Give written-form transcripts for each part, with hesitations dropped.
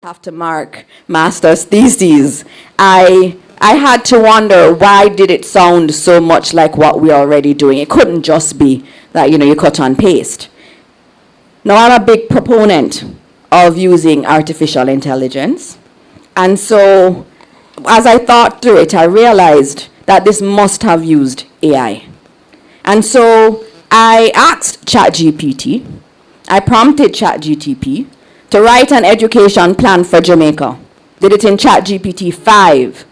after Mark master's theses, I had to wonder, why did it sound so much like what we're already doing? It couldn't just be that, you cut and paste. Now, I'm a big proponent of using artificial intelligence. And so, as I thought through it, I realized that this must have used AI. And so, I asked ChatGPT, I prompted ChatGPT to write an education plan for Jamaica. Did it in ChatGPT 5.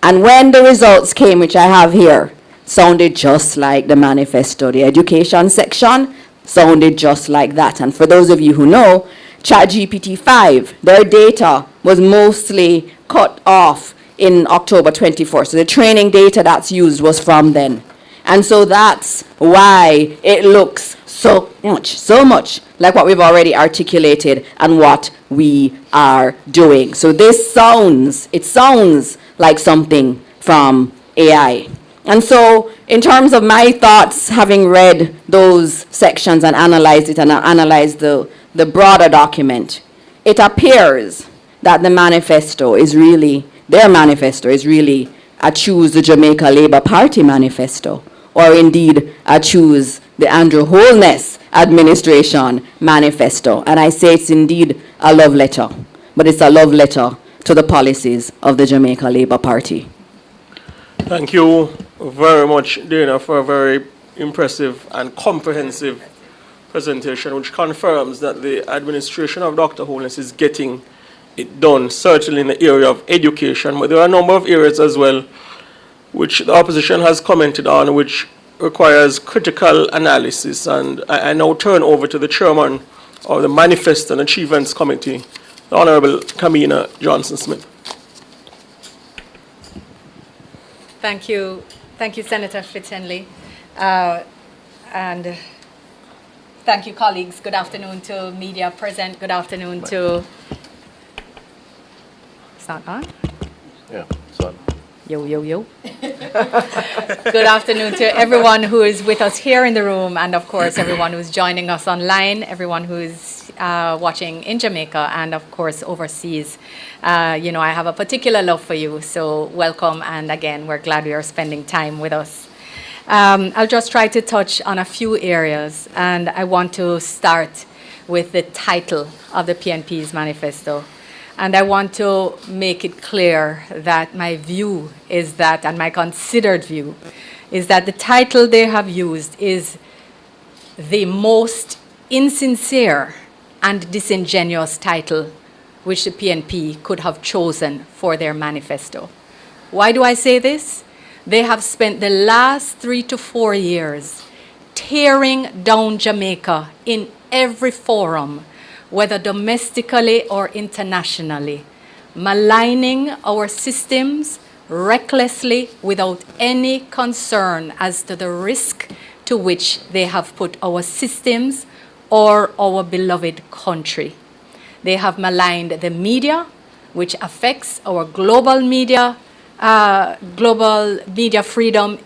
And when the results came, which I have here, sounded just like the manifesto. The education section sounded just like that. And for those of you who know, ChatGPT 5, their data was mostly cut off in October 24. So the training data that's used was from then. And so that's why it looks so much like what we've already articulated and what we are doing. So this sounds like something from AI. And so in terms of my thoughts, having read those sections and analyzed it and analyzed the broader document, it appears that their manifesto is really a Choose the Jamaica Labour Party manifesto, or indeed a Choose the Andrew Holness administration manifesto. And I say it's indeed a love letter, but it's a love letter to the policies of the Jamaica Labour Party. Thank you very much, Dana, for a very impressive and comprehensive presentation, which confirms that the administration of Dr. Holness is getting it done, certainly in the area of education, but there are a number of areas as well which the opposition has commented on, which requires critical analysis. And I now turn over to the chairman of the Manifesto and Achievements Committee, the Honorable Kamina Johnson-Smith. Thank you, Senator Fitzhenley. And thank you, colleagues. Good afternoon to media present. Good afternoon to... It's not on? Yeah, it's on. Yo. Good afternoon to everyone who is with us here in the room, and of course everyone who's joining us online, everyone who's watching in Jamaica, and of course overseas. I have a particular love for you, so welcome, and again, we're glad you are spending time with us. I'll just try to touch on a few areas, and I want to start with the title of the PNP's manifesto. And I want to make it clear that my view is that, and my considered view, is that the title they have used is the most insincere and disingenuous title which the PNP could have chosen for their manifesto. Why do I say this? They have spent the last 3 to 4 years tearing down Jamaica in every forum, whether domestically or internationally, maligning our systems recklessly without any concern as to the risk to which they have put our systems or our beloved country. They have maligned the media, which affects our global media freedom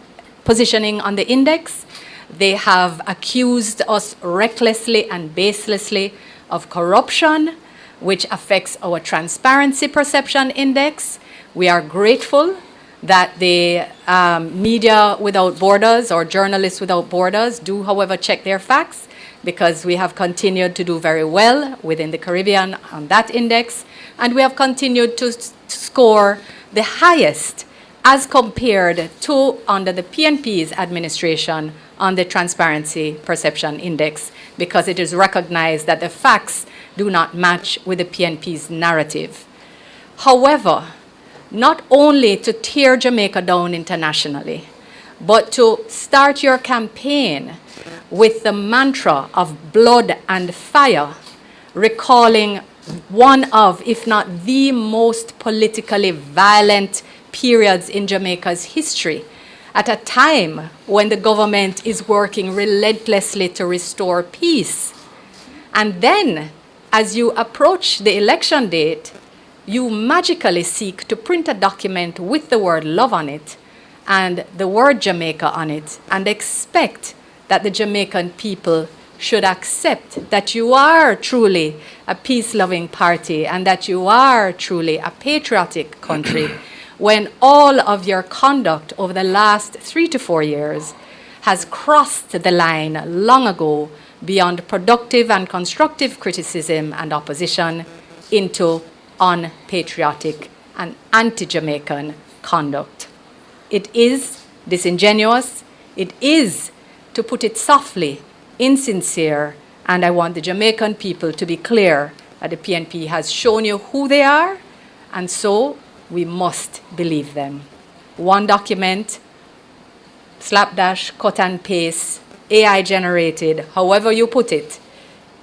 positioning on the index. They have accused us recklessly and baselessly of corruption, which affects our transparency perception index. We are grateful that the Media Without Borders or Journalists Without Borders do, however, check their facts, because we have continued to do very well within the Caribbean on that index, and we have continued to score the highest as compared to under the PNP's administration on the Transparency Perception Index, because it is recognized that the facts do not match with the PNP's narrative. However, not only to tear Jamaica down internationally, but to start your campaign with the mantra of blood and fire, recalling one of, if not the most politically violent periods in Jamaica's history, at a time when the government is working relentlessly to restore peace. And then, as you approach the election date, you magically seek to print a document with the word love on it and the word Jamaica on it, and expect that the Jamaican people should accept that you are truly a peace-loving party and that you are truly a patriotic country when all of your conduct over the last 3 to 4 years has crossed the line long ago beyond productive and constructive criticism and opposition into unpatriotic and anti-Jamaican conduct. It is disingenuous, it is, to put it softly, insincere, and I want the Jamaican people to be clear that the PNP has shown you who they are, and so we must believe them. One document, slapdash, cut and paste, AI generated, however you put it,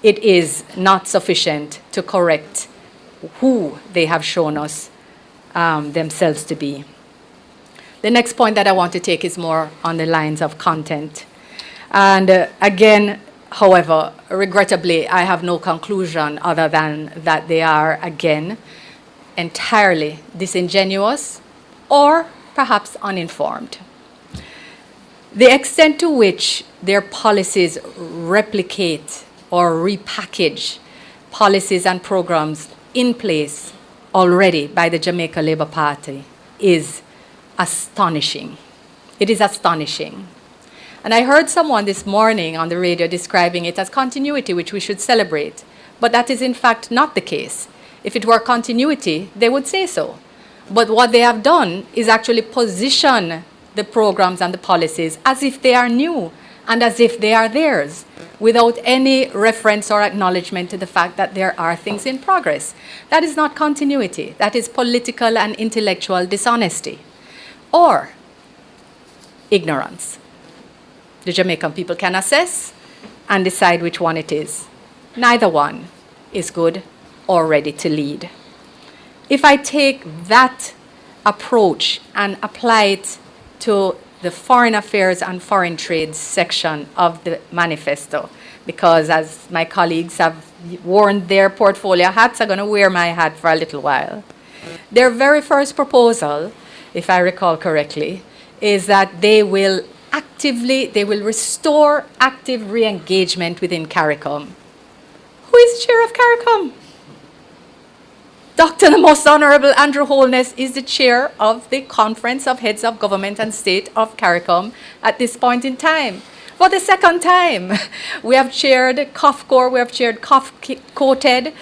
it is not sufficient to correct who they have shown us themselves to be. The next point that I want to take is more on the lines of content. And again, however, regrettably, I have no conclusion other than that they are, again, entirely disingenuous or perhaps uninformed. The extent to which their policies replicate or repackage policies and programs in place already by the Jamaica Labour Party is astonishing. It is astonishing. And I heard someone this morning on the radio describing it as continuity, which we should celebrate. But that is in fact not the case. If it were continuity, they would say so. But what they have done is actually position the programs and the policies as if they are new and as if they are theirs, without any reference or acknowledgement to the fact that there are things in progress. That is not continuity. That is political and intellectual dishonesty or ignorance. The Jamaican people can assess and decide which one it is. Neither one is good or ready to lead. If I take that approach and apply it to the Foreign Affairs and Foreign Trade section of the manifesto, because as my colleagues have worn their portfolio hats, I'm going to wear my hat for a little while. Their very first proposal, if I recall correctly, is that they will restore active re-engagement within CARICOM. Who is chair of CARICOM? Dr. the Most Honorable Andrew Holness is the chair of the Conference of Heads of Government and State of CARICOM at this point in time. For the second time, we have chaired COFCOR, we have chaired COTED.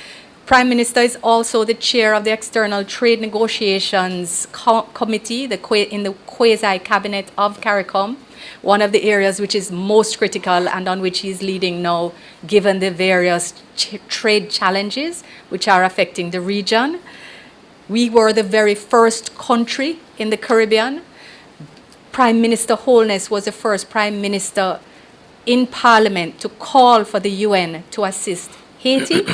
Prime Minister is also the chair of the External Trade Negotiations Committee in the quasi-cabinet of CARICOM, one of the areas which is most critical and on which he is leading now, given the various trade challenges which are affecting the region. We were the very first country in the Caribbean. Prime Minister Holness was the first Prime Minister in Parliament to call for the UN to assist Haiti.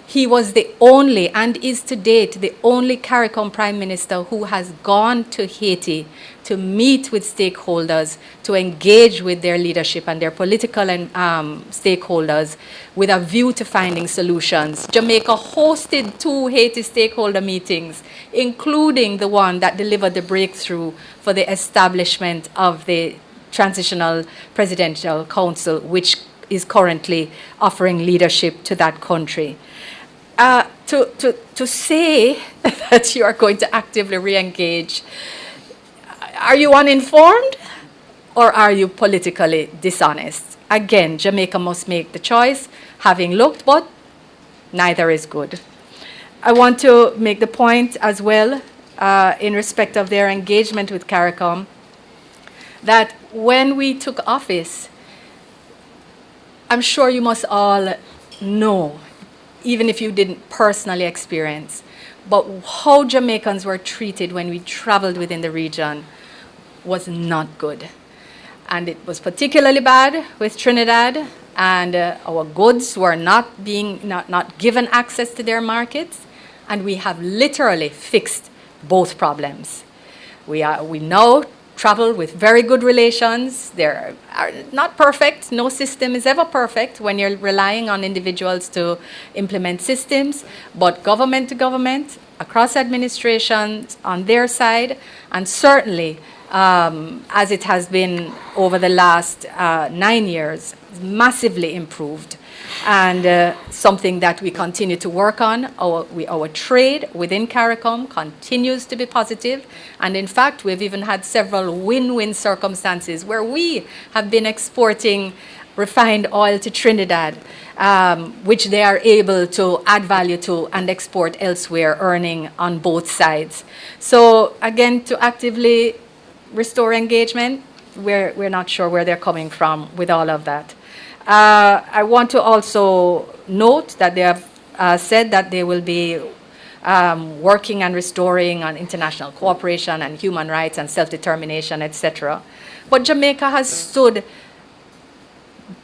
He was the only, and is to date, the only CARICOM Prime Minister who has gone to Haiti to meet with stakeholders, to engage with their leadership and their political and stakeholders with a view to finding solutions. Jamaica hosted 2 Haiti stakeholder meetings, including the one that delivered the breakthrough for the establishment of the Transitional Presidential Council, which is currently offering leadership to that country. To say that you are going to actively re-engage, are you uninformed or are you politically dishonest? Again, Jamaica must make the choice, having looked, but neither is good. I want to make the point as well, in respect of their engagement with CARICOM, that when we took office, I'm sure you must all know, even if you didn't personally experience, but how Jamaicans were treated when we traveled within the region was not good. And it was particularly bad with Trinidad, and our goods were not given access to their markets, and we have literally fixed both problems. We now travel with very good relations. They're not perfect. No system is ever perfect when you're relying on individuals to implement systems, but government to government, across administrations on their side, and certainly as it has been over the last 9 years, massively improved, and something that we continue to work on. Our trade within CARICOM continues to be positive, and in fact, we've even had several win-win circumstances where we have been exporting refined oil to Trinidad, which they are able to add value to and export elsewhere, earning on both sides. So again, to actively restore engagement, we're not sure where they're coming from with all of that. I want to also note that they have said that they will be working and restoring on international cooperation and human rights and self-determination, etc. But Jamaica has stood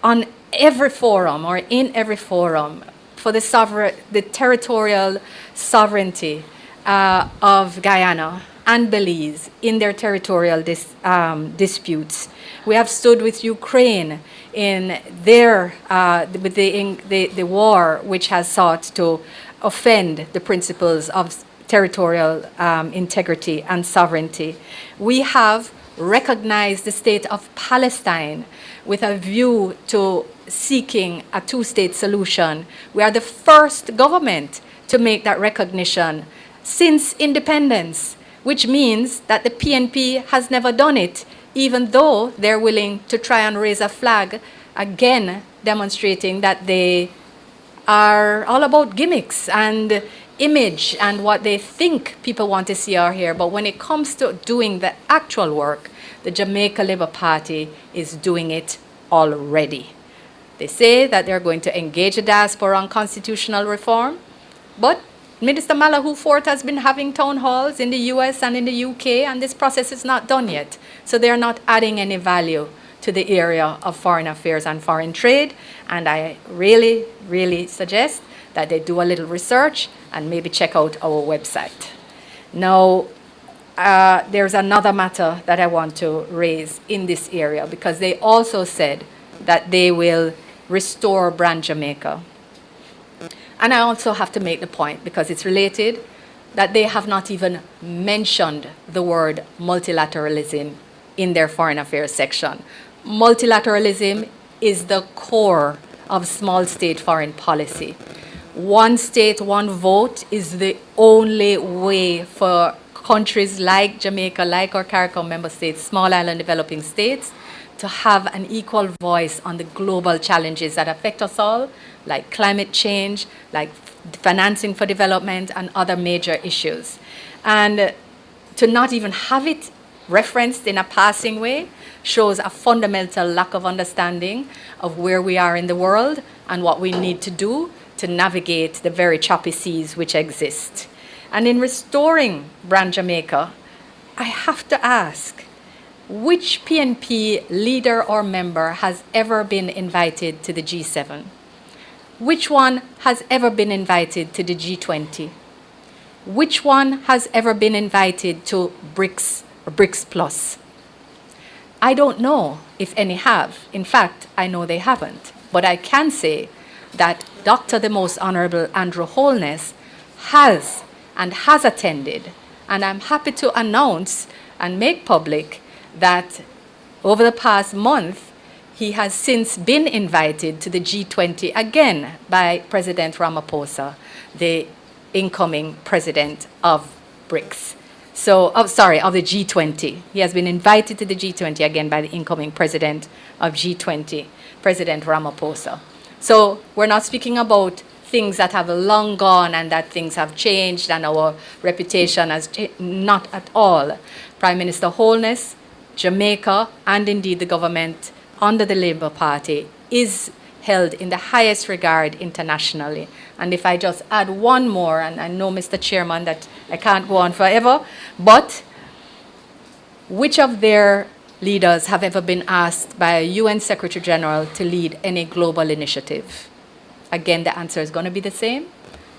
on every forum or in every forum for the territorial sovereignty of Guyana and Belize in their territorial disputes. We have stood with Ukraine in their with the war which has sought to offend the principles of territorial integrity and sovereignty. We have recognized the state of Palestine with a view to seeking a two-state solution. We are the first government to make that recognition since independence, which means that the PNP has never done it, even though they're willing to try and raise a flag, again demonstrating that they are all about gimmicks and image and what they think people want to see or hear. But when it comes to doing the actual work, the Jamaica Labour Party is doing it already. They say that they're going to engage the diaspora on constitutional reform, but Minister Malahoo Fort has been having town halls in the US and in the UK, and this process is not done yet. So they're not adding any value to the area of foreign affairs and foreign trade. And I really, really suggest that they do a little research and maybe check out our website. Now, there's another matter that I want to raise in this area, because they also said that they will restore brand Jamaica. And I also have to make the point, because it's related, that they have not even mentioned the word multilateralism in their foreign affairs section. Multilateralism is the core of small state foreign policy. One state, one vote is the only way for countries like Jamaica, like our CARICOM member states, small island developing states, to have an equal voice on the global challenges that affect us all, like climate change, like financing for development, and other major issues. And to not even have it referenced in a passing way shows a fundamental lack of understanding of where we are in the world and what we need to do to navigate the very choppy seas which exist. And in restoring brand Jamaica, I have to ask, which PNP leader or member has ever been invited to the G7? Which one has ever been invited to the G20? Which one has ever been invited to BRICS or BRICS Plus? I don't know if any have. In fact, I know they haven't. But I can say that Dr. the Most Honorable Andrew Holness has attended. And I'm happy to announce and make public that over the past month, he has since been invited to the G20 again by President Ramaphosa, the incoming president of BRICS. Of the G20. He has been invited to the G20 again by the incoming president of G20, President Ramaphosa. So we're not speaking about things that have long gone and that things have changed and our reputation has changed. Not at all. Prime Minister Holness, Jamaica, and indeed the government under the Labour Party is held in the highest regard internationally. And if I just add one more, and I know, Mr. Chairman, that I can't go on forever, but which of their leaders have ever been asked by a UN Secretary General to lead any global initiative? Again, the answer is going to be the same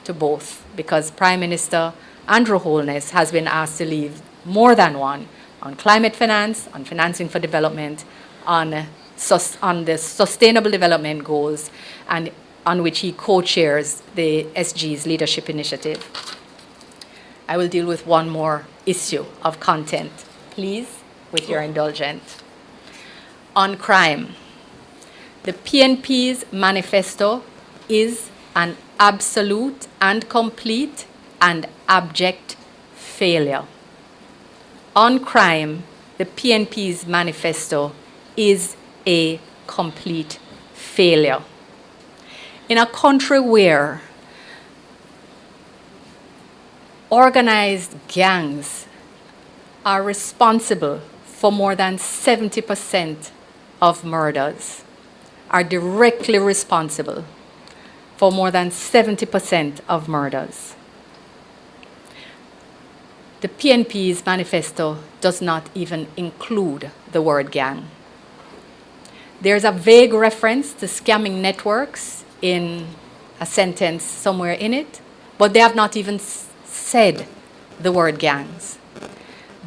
to both, because Prime Minister Andrew Holness has been asked to lead more than one on climate finance, on financing for development, on the Sustainable Development Goals, and on which he co-chairs the SG's leadership initiative. I will deal with one more issue of content. Please, with your indulgence. On crime, the PNP's manifesto is an absolute and complete and abject failure. On crime, the PNP's manifesto is a complete failure. In a country where organized gangs are responsible for more than 70% of murders, are directly responsible for more than 70% of murders. The PNP's manifesto does not even include the word gang. There's a vague reference to scamming networks in a sentence somewhere in it, but they have not even said the word gangs.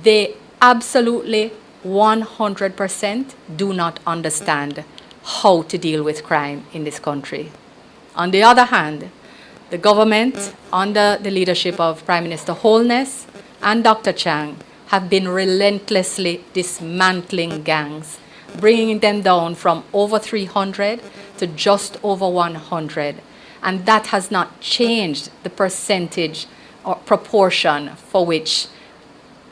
They absolutely 100% do not understand how to deal with crime in this country. On the other hand, the government, under the leadership of Prime Minister Holness and Dr. Chang, have been relentlessly dismantling gangs, bringing them down from over 300 to just over 100. And that has not changed the percentage or proportion for which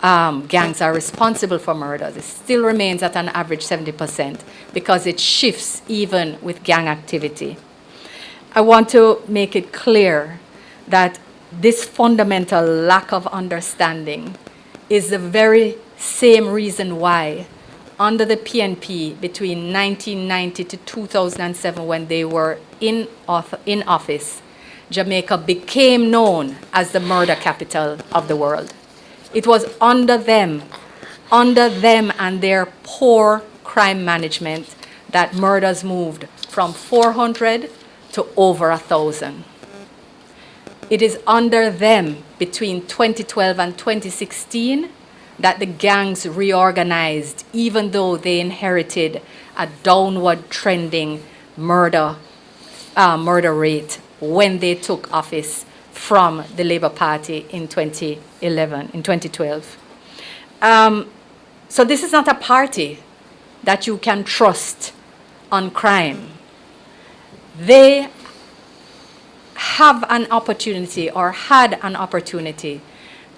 gangs are responsible for murders. It still remains at an average 70% because it shifts even with gang activity. I want to make it clear that this fundamental lack of understanding is the very same reason why under the PNP between 1990 to 2007, when they were in office, Jamaica became known as the murder capital of the world. It was under them and their poor crime management that murders moved from 400 to over 1,000. It is under them between 2012 and 2016 that the gangs reorganized, even though they inherited a downward trending murder rate when they took office from the Labour Party in 2012. So this is not a party that you can trust on crime. They have an opportunity, or had an opportunity,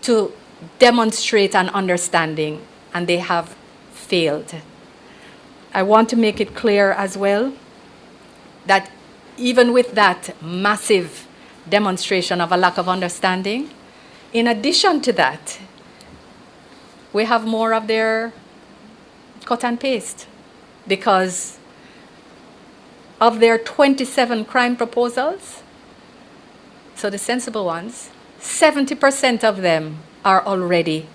to demonstrate an understanding, and they have failed. I want to make it clear as well that even with that massive demonstration of a lack of understanding, in addition to that, we have more of their cut and paste, because of their 27 crime proposals, so the sensible ones, 70% of them are already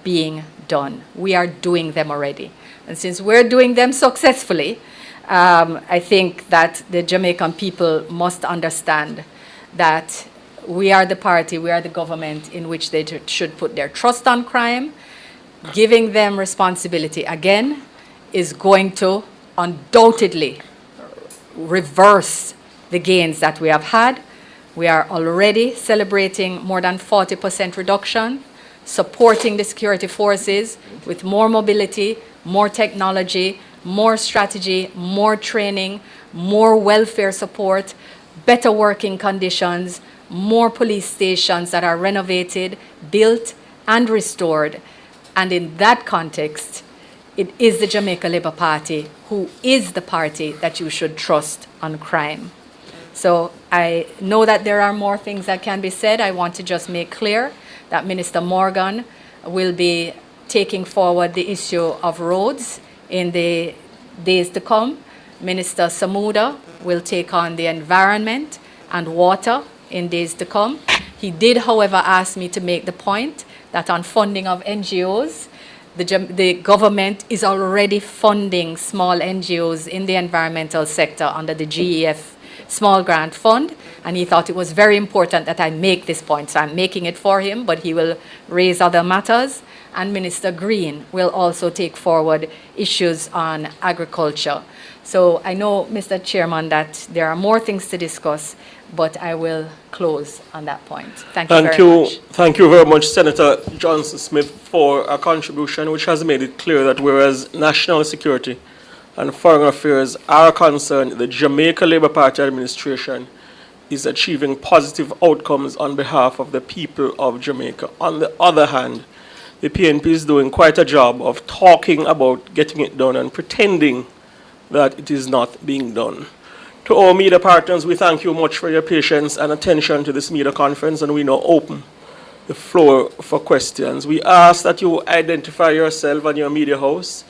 being done. We are doing them already. And since we're doing them successfully, I think that the Jamaican people must understand that we are the party, we are the government in which they should put their trust on crime. Giving them responsibility, again, is going to undoubtedly reverse the gains that we have had. We are already celebrating more than 40% reduction, supporting the security forces with more mobility, more technology, more strategy, more training, more welfare support, better working conditions, more police stations that are renovated, built, and restored. And in that context, it is the Jamaica Labour Party who is the party that you should trust on crime. So I know that there are more things that can be said. I want to just make clear that Minister Morgan will be taking forward the issue of roads in the days to come. Minister Samuda will take on the environment and water in days to come. He did, however, ask me to make the point that on funding of NGOs, the government is already funding small NGOs in the environmental sector under the GEF Small Grant Fund, and he thought it was very important that I make this point. So I'm making it for him, but he will raise other matters. and Minister Green will also take forward issues on agriculture. So I know, Mr. Chairman, that there are more things to discuss, but I will close on that point. Thank you very much. Thank you very much, Senator Johnson Smith, for a contribution which has made it clear that whereas national security and foreign affairs are concerned, the Jamaica Labour Party administration is achieving positive outcomes on behalf of the people of Jamaica. On the other hand, the PNP is doing quite a job of talking about getting it done and pretending that it is not being done. To all media partners, we thank you much for your patience and attention to this media conference, and we now open the floor for questions. We ask that you identify yourself and your media house,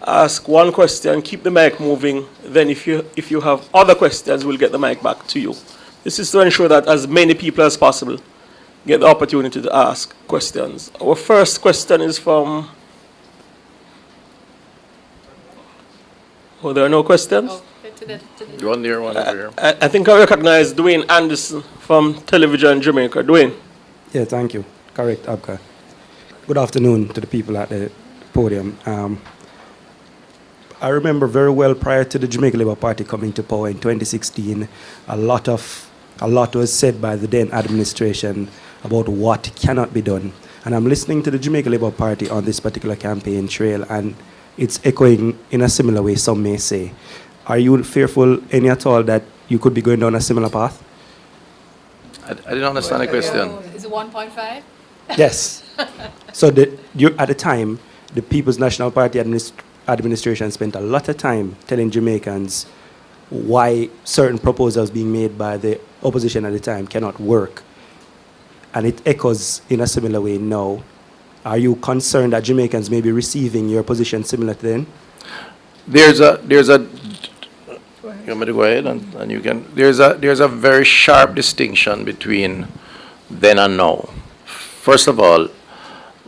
ask one question, keep the mic moving, then if you have other questions, we'll get the mic back to you. This is to ensure that as many people as possible get the opportunity to ask questions. Our first question is from... Oh, there are no questions? Oh, One there, one over here. I think I recognize Dwayne Anderson from Television Jamaica. Dwayne. Yeah, thank you. Correct, Abka. Good afternoon to the people at the podium. I remember very well prior to the Jamaica Labour Party coming to power in 2016, a lot was said by the then administration about what cannot be done. And I'm listening to the Jamaica Labour Party on this particular campaign trail, and it's echoing in a similar way, some may say. Are you fearful any at all that you could be going down a similar path? I didn't understand the question. Is it 1.5? Yes. So at the time, the People's National Party administration spent a lot of time telling Jamaicans why certain proposals being made by the opposition at the time cannot work. And it echoes in a similar way now. Are you concerned that Jamaicans may be receiving your position similar to then? There's a you want me to go ahead and you can. There's a very sharp distinction between then and now. First of all,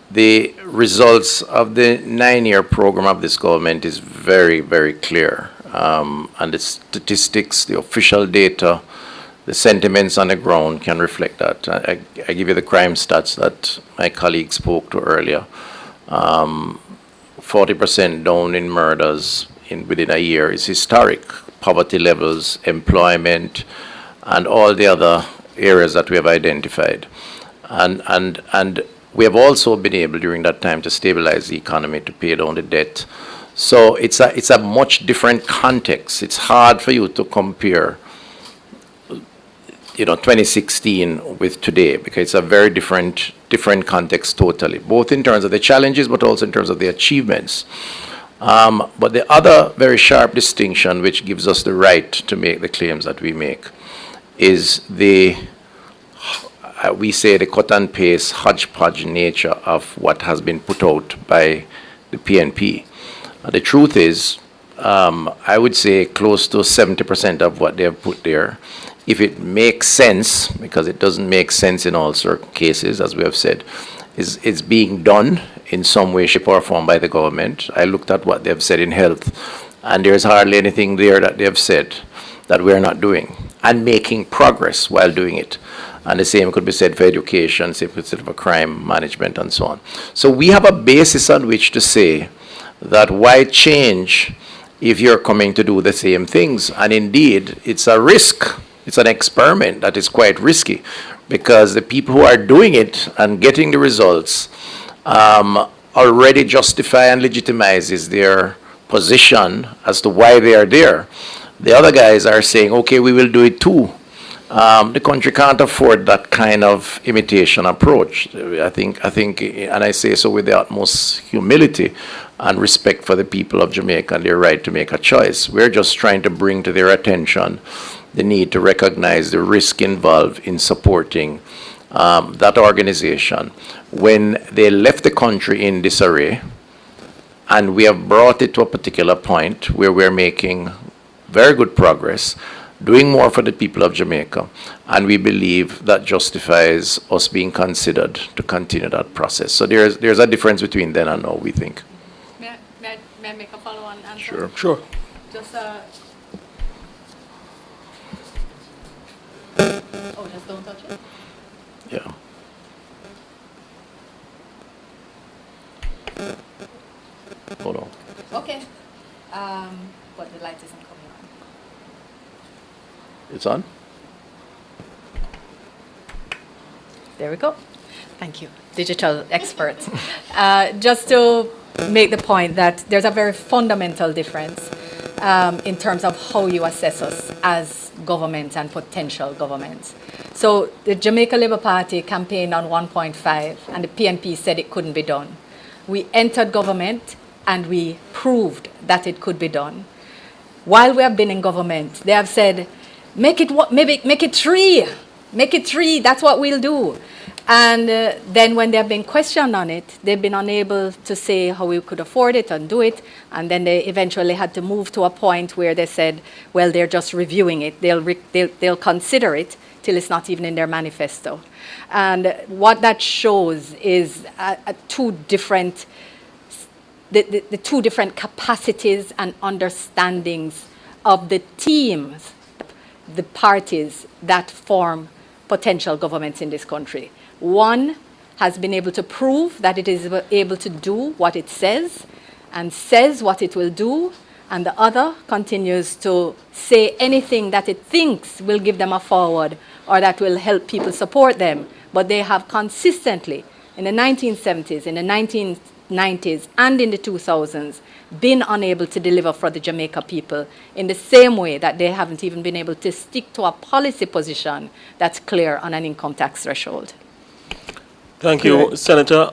the results of the 9-year program of this government is very, very clear. And the statistics, the official data, the sentiments on the ground can reflect that. I give you the crime stats that my colleague spoke to earlier. 40% down in murders within a year is historic. Poverty levels, employment, and all the other areas that we have identified. And we have also been able during that time to stabilize the economy, to pay down the debt. So it's a much different context. It's hard for you to compare 2016 with today, because it's a very different context totally, both in terms of the challenges but also in terms of the achievements. But the other very sharp distinction which gives us the right to make the claims that we make is we say the cut and paste hodgepodge nature of what has been put out by the PNP. The truth is, I would say close to 70% of what they have put there, if it makes sense, because it doesn't make sense in all certain cases, as we have said, is being done in some way, shape, or form by the government. I looked at what they have said in health, and there's hardly anything there that they have said that we're not doing, and making progress while doing it. And the same could be said for education, same could be said for crime management, and so on. So we have a basis on which to say that why change if you're coming to do the same things? And indeed, it's a risk. It's an experiment that is quite risky, because the people who are doing it and getting the results already justify and legitimizes their position as to why they are there. The other guys are saying, okay, we will do it too. The country can't afford that kind of imitation approach. I think, and I say so with the utmost humility and respect for the people of Jamaica and their right to make a choice. We're just trying to bring to their attention the need to recognize the risk involved in supporting that organization. When they left the country in disarray, and we have brought it to a particular point where we're making very good progress, doing more for the people of Jamaica, and we believe that justifies us being considered to continue that process. So there's a difference between then and now, we think. May I make a follow-on answer? Sure. Sure. Just just don't touch it. Yeah. But the light isn't coming on. It's on? There we go. Thank you, digital experts. Just to make the point that there's a very fundamental difference in terms of how you assess us as government and potential governments. So the Jamaica Labour Party campaigned on 1.5 and the PNP said it couldn't be done. We entered government and we proved that it could be done. While we have been in government, they have said, make it 3. Make it 3, that's what we'll do. And then when they have been questioned on it, they've been unable to say how we could afford it and do it. And then they eventually had to move to a point where they said, well, they're just reviewing it. They'll consider it till it's not even in their manifesto. And what that shows is the two different capacities and understandings of the teams, the parties that form potential governments in this country. One has been able to prove that it is able to do what it says and says what it will do, and the other continues to say anything that it thinks will give them a forward or that will help people support them. But they have consistently, in the 1970s, in the 1990s, and in the 2000s, been unable to deliver for the Jamaica people in the same way that they haven't even been able to stick to a policy position that's clear on an income tax threshold. Thank you, Senator.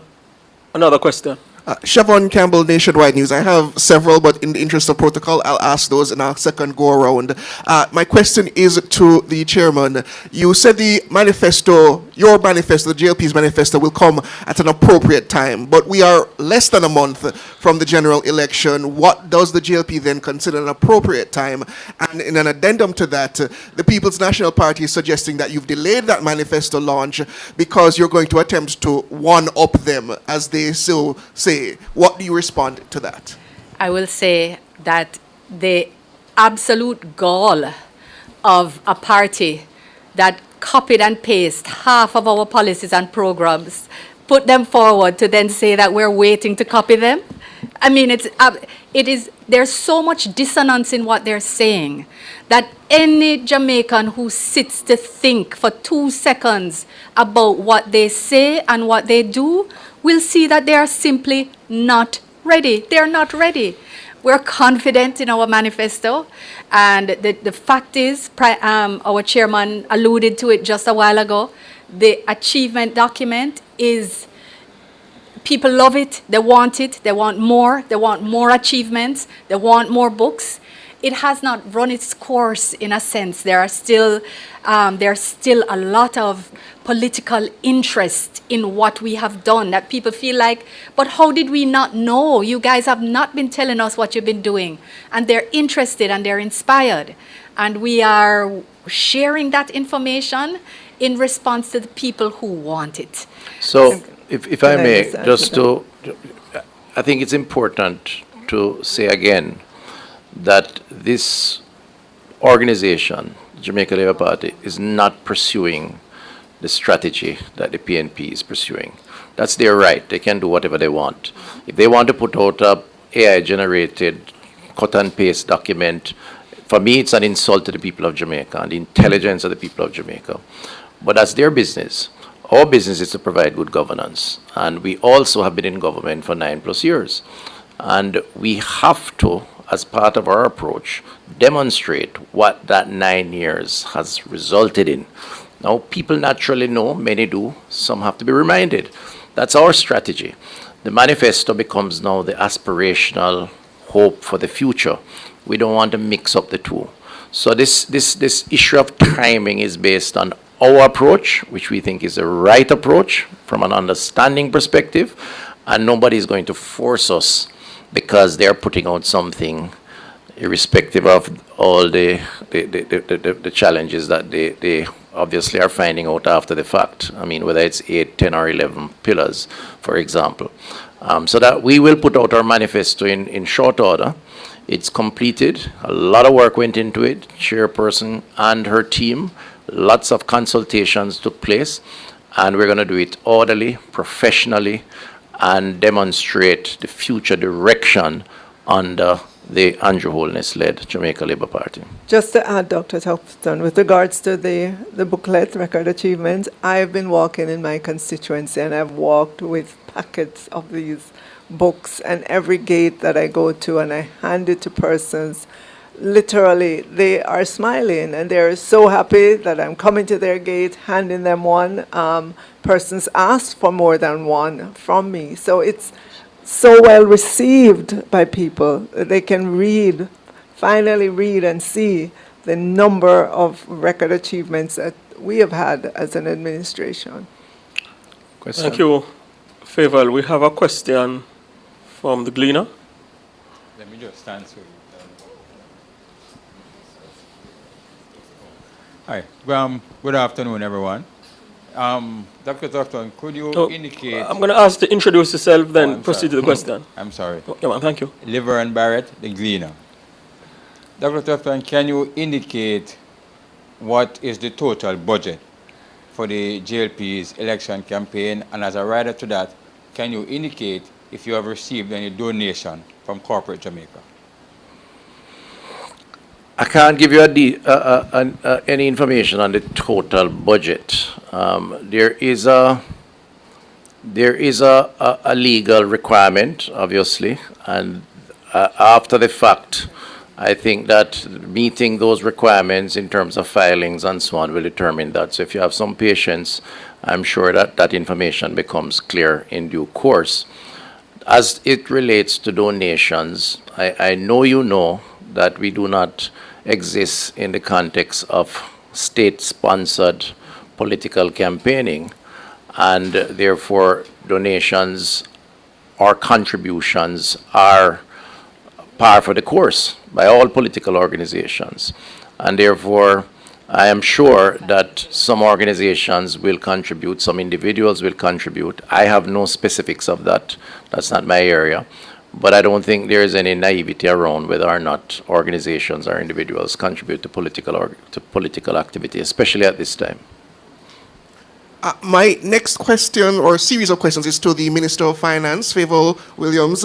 Another question. Siobhan Campbell, Nationwide News. I have several, but in the interest of protocol, I'll ask those in our second go-around. My question is to the chairman. You said the manifesto, your manifesto, the JLP's manifesto, will come at an appropriate time, but we are less than a month from the general election. What does the JLP then consider an appropriate time? And in an addendum to that, the People's National Party is suggesting that you've delayed that manifesto launch because you're going to attempt to one-up them, as they so say. What do you respond to that? I will say that the absolute gall of a party that copied and pasted half of our policies and programs, put them forward to then say that we're waiting to copy them. I mean, there's so much dissonance in what they're saying that any Jamaican who sits to think for 2 seconds about what they say and what they do will see that they are simply not ready. They're not ready. We're confident in our manifesto, and the fact is, our chairman alluded to it just a while ago, the achievement document is, people love it, they want more achievements, they want more books. It has not run its course in a sense. There's still a lot of political interest in what we have done that people feel like, but how did we not know? You guys have not been telling us what you've been doing. And they're interested and they're inspired. And we are sharing that information in response to the people who want it. So, if I may, I think it's important to say again that this organization, Jamaica Labour Party, is not pursuing the strategy that the PNP is pursuing. That's their right. They can do whatever they want. If they want to put out a AI-generated cut and paste document, for me it's an insult to the people of Jamaica and the intelligence of the people of Jamaica. But that's their business. Our business is to provide good governance. And we also have been in government for 9+ years. And we have to, as part of our approach, demonstrate what that 9 years has resulted in. Now, people naturally know, many do, some have to be reminded. That's our strategy. The manifesto becomes now the aspirational hope for the future. We don't want to mix up the two. So this issue of timing is based on our approach, which we think is the right approach from an understanding perspective, and nobody is going to force us because they're putting out something irrespective of all the challenges that they obviously are finding out after the fact. I mean, whether it's 8, 10, or 11 pillars, for example. So that we will put out our manifesto in short order. It's completed. A lot of work went into it. Chairperson and her team. Lots of consultations took place. And we're going to do it orderly, professionally, and demonstrate the future direction under the Andrew Holness-led Jamaica Labour Party. Just to add, Dr. Tufton, with regards to the booklet, Record Achievement, I've been walking in my constituency and I've walked with packets of these books, and every gate that I go to and I hand it to persons, literally they are smiling and they're so happy that I'm coming to their gate, handing them one. Persons ask for more than one from me. So it's so well received by people that they can read, finally read and see the number of record achievements that we have had as an administration. Question? Thank you, Favour. We have a question from the Gleaner. Let me just answer it. Hi. Good afternoon, everyone. Dr. Tufton, could you indicate... I'm going to ask to introduce yourself, then I'm proceed to sorry. the question. I'm sorry. Yeah, man, thank you. Liver and Barrett, the Gleaner. Dr. Tufton, can you indicate what is the total budget for the JLP's election campaign? And as a rider to that, can you indicate if you have received any donation from corporate Jamaica? I can't give you any information on the total budget. There is a legal requirement, obviously, and after the fact, I think that meeting those requirements in terms of filings and so on will determine that. So if you have some patience, I'm sure that that information becomes clear in due course. As it relates to donations, I know you know that we do not exist in the context of state-sponsored political campaigning, and therefore donations or contributions are par for the course by all political organizations. And therefore, I am sure that some organizations will contribute, some individuals will contribute. I have no specifics of that. That's not my area. But I don't think there is any naivety around whether or not organizations or individuals contribute to political activity, especially at this time. My next question or series of questions is to the Minister of Finance, Favour Williams.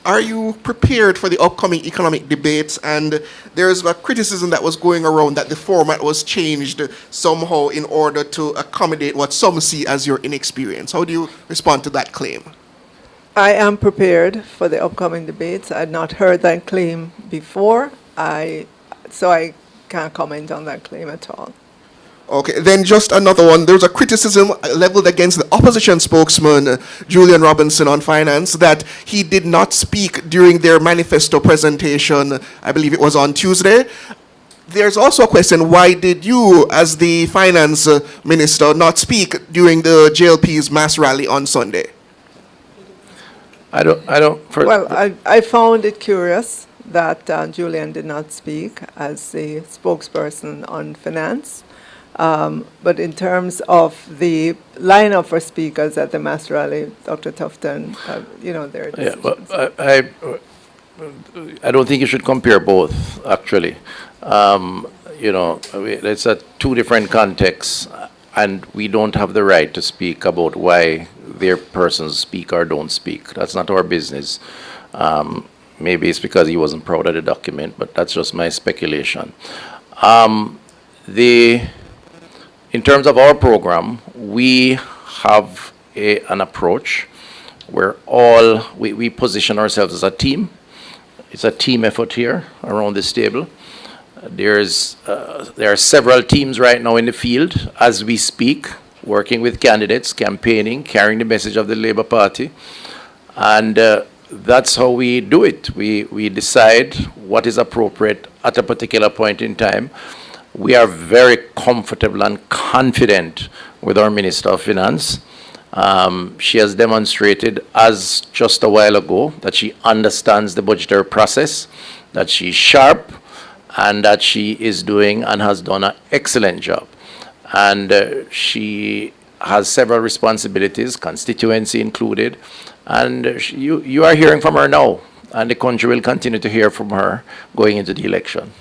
Are you prepared for the upcoming economic debates? And there's a criticism that was going around that the format was changed somehow in order to accommodate what some see as your inexperience. How do you respond to that claim? I am prepared for the upcoming debates. I had not heard that claim before, so I can't comment on that claim at all. Okay, then just another one. There's a criticism leveled against the opposition spokesman, Julian Robinson, on finance, that he did not speak during their manifesto presentation. I believe it was on Tuesday. There's also a question, why did you, as the finance minister, not speak during the JLP's mass rally on Sunday? Well, I found it curious that Julian did not speak as the spokesperson on finance. But in terms of the lineup for speakers at the mass rally, Dr. Tufton, there are decisions. Yeah, well, I don't think you should compare both, actually. It's a two different contexts, and we don't have the right to speak about why their persons speak or don't speak. That's not our business. Maybe it's because he wasn't proud of the document, but that's just my speculation. In terms of our program, we have an approach where we position ourselves as a team. It's a team effort here around this table. There are several teams right now in the field as we speak, working with candidates, campaigning, carrying the message of the Labour Party. And that's how we do it. We decide what is appropriate at a particular point in time. We are very comfortable and confident with our Minister of Finance. She has demonstrated, as just a while ago, that she understands the budgetary process, that she's sharp, and that she is doing and has done an excellent job. And she has several responsibilities, constituency included, and you are hearing from her now, and the country will continue to hear from her going into the election.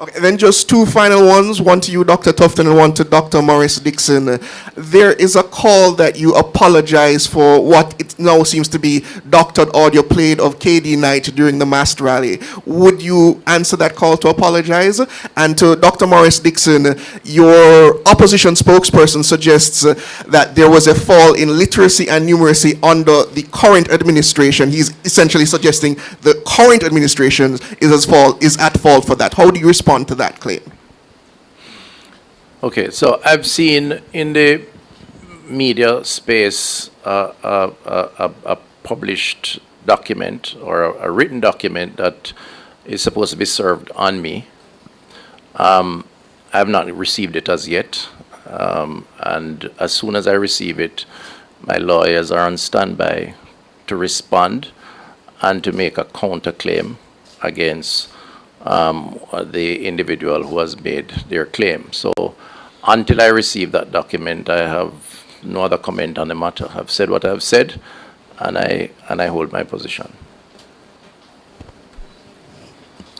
Okay, then just two final ones, one to you, Dr. Tufton, and one to Dr. Morris Dixon. There is a call that you apologize for what it now seems to be doctored audio played of KD Knight during the mass rally. Would you answer that call to apologize? And to Dr. Morris Dixon, your opposition spokesperson suggests that there was a fall in literacy and numeracy under the current administration. He's essentially suggesting the current administration is at fault for that. How do you respond to that claim? Okay, so I've seen in the media space a published document or a written document that is supposed to be served on me. I have not received it as yet, and as soon as I receive it, my lawyers are on standby to respond and to make a counterclaim against the individual who has made their claim. So until I receive that document, I have no other comment on the matter. I've said what I've said, and I hold my position.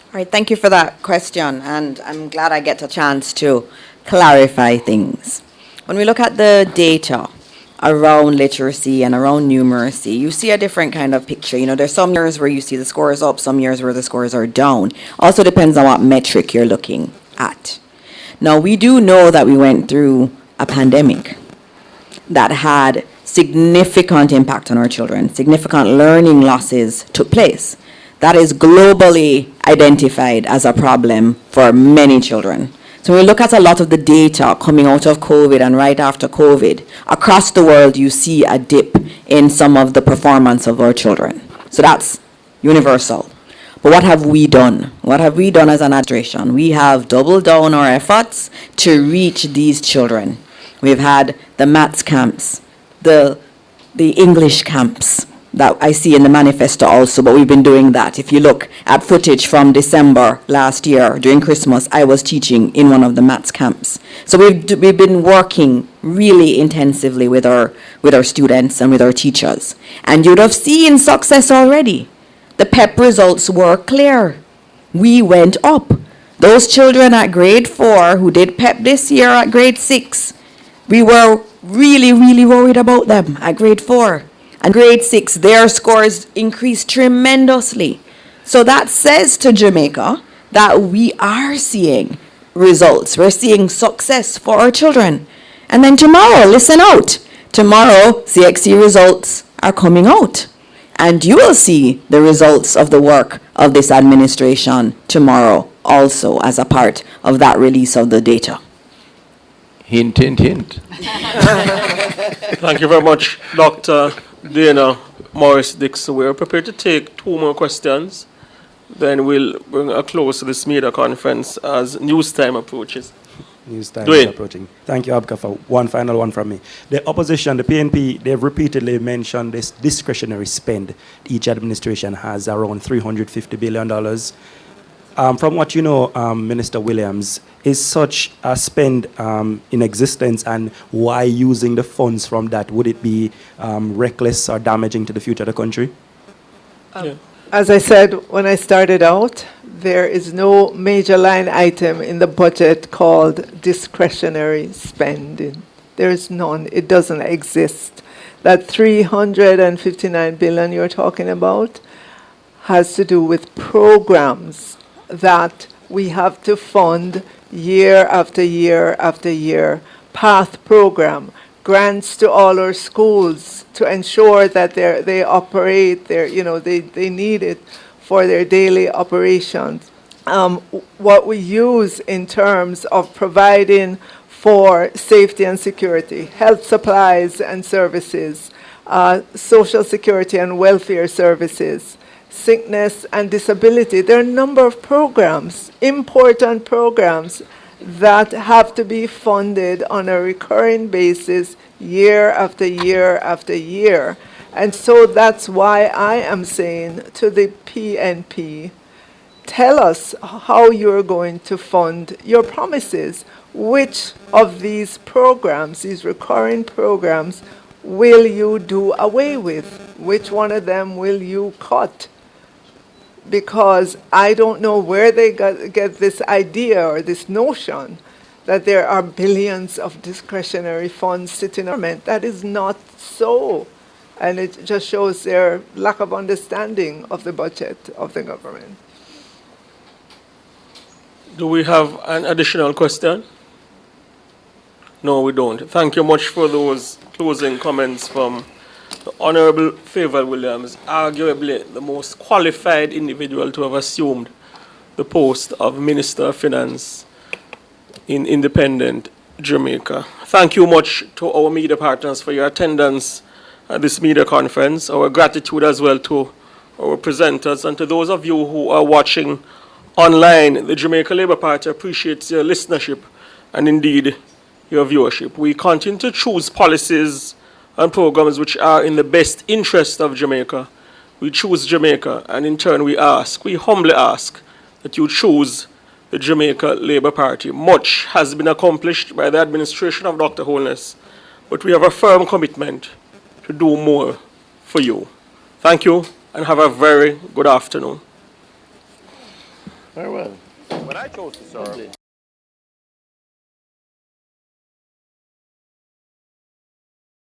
All right, thank you for that question, and I'm glad I get a chance to clarify things. When we look at the data around literacy and around numeracy, you see a different kind of picture. You know, there's some years where you see the scores up, some years where the scores are down. Also depends on what metric you're looking at. Now, we do know that we went through a pandemic that had significant impact on our children. Significant learning losses took place. That is globally identified as a problem for many children. So when we look at a lot of the data coming out of COVID and right after COVID, across the world you see a dip in some of the performance of our children. So that's universal. But what have we done? What have we done as an administration? We have doubled down our efforts to reach these children. We've had the maths camps, the English camps that I see in the manifesto also, but we've been doing that. If you look at footage from December last year, during Christmas, I was teaching in one of the maths camps. So we've been working really intensively with our students and with our teachers. And you'd have seen success already. The PEP results were clear. We went up. Those children at grade 4 who did PEP this year at grade 6, we were really, really worried about them at grade 4. And grade 6, their scores increased tremendously. So that says to Jamaica that we are seeing results. We're seeing success for our children. And then tomorrow, listen out. Tomorrow, CXC results are coming out. And you will see the results of the work of this administration tomorrow also as a part of that release of the data. Hint, hint, hint. Thank you very much, Dr. Dana Morris Dixon. We're prepared to take 2 more questions. Then we'll bring a close to this media conference as news time approaches. News time Dwayne. is approaching. Thank you, Abka, for one final one from me. The opposition, the PNP, they've repeatedly mentioned this discretionary spend each administration has around $350 billion. From what you know, Minister Williams, is such a spend in existence, and why using the funds from that? Would it be reckless or damaging to the future of the country? As I said when I started out, there is no major line item in the budget called discretionary spending. There is none. It doesn't exist. That 359 billion you're talking about has to do with programs that we have to fund year after year after year. PATH program, grants to all our schools to ensure that they operate, they need it for their daily operations. What we use in terms of providing for safety and security, health supplies and services, social security and welfare services, sickness and disability. There are a number of programs, important programs, that have to be funded on a recurring basis year after year after year. And so that's why I am saying to the PNP, tell us how you're going to fund your promises. Which of these programs, these recurring programs, will you do away with? Which one of them will you cut? because I don't know where they get this idea or this notion that there are billions of discretionary funds sitting in government. That is not so. And it just shows their lack of understanding of the budget of the government. Do we have an additional question? No, we don't. Thank you much for those closing comments from the Honorable Favour Williams, arguably the most qualified individual to have assumed the post of Minister of Finance in independent Jamaica. Thank you much to our media partners for your attendance at this media conference. Our gratitude as well to our presenters and to those of you who are watching online. The Jamaica Labour Party appreciates your listenership and indeed your viewership. We continue to choose policies and programs which are in the best interest of Jamaica. We choose Jamaica, and in turn we humbly ask that you choose the Jamaica Labour Party. Much has been accomplished by the administration of Dr. Holness, but we have a firm commitment to do more for you. Thank you, and have a very good afternoon. Very well. What I chose to serve.